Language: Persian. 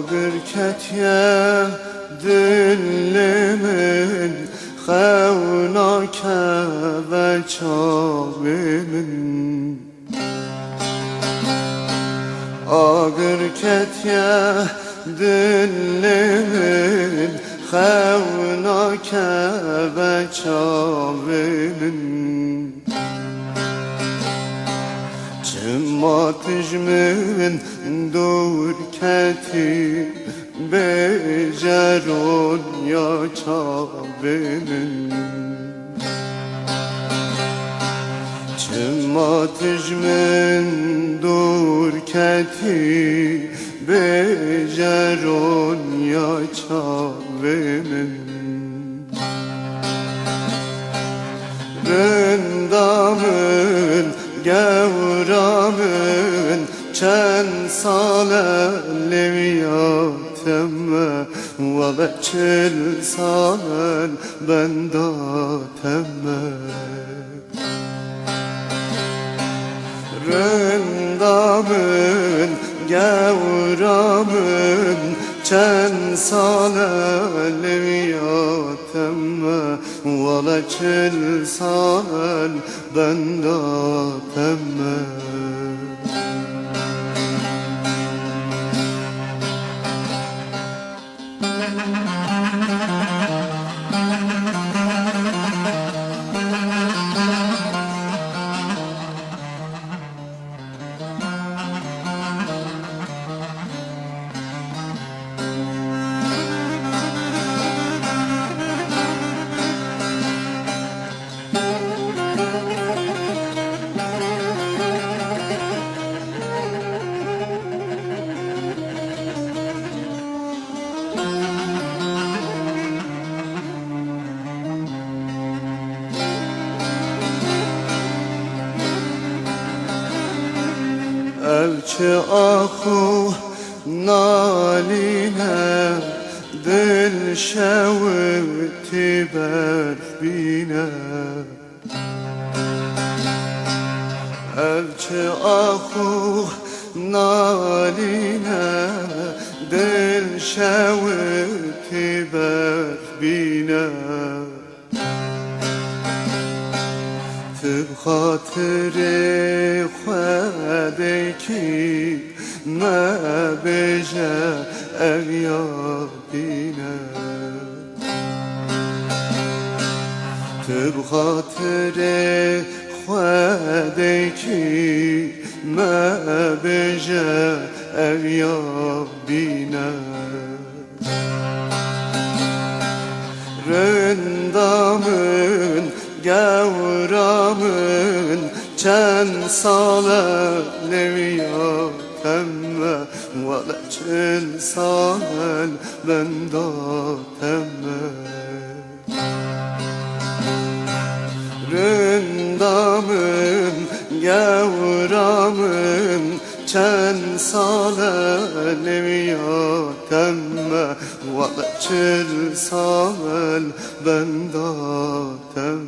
بركتيا دلمن خوناك وچابمن بركتيا دلمن خوناك وچابمن چماتش من دور کتی بجرون یا چابمن چماتش من دور کتی بجرون یا چابمن رندامن گورامن چند ساله لمیاتم و 40 سال بنداتم رندامن گورامن چند ساله لمیاتم و 40 سال بنداتم elçi ahu naline dil şevti berbine elçi ahu naline dil şevti berbine بخاطر خودکی ما بجا اغیابینه بخاطر خودکی ما بجا اغیابینه رندامن گورامن چند ساله نمیاتم و 40 سال بنداتم رندامن گورامن چند ساله نمیاتم و 40 سال بنداتم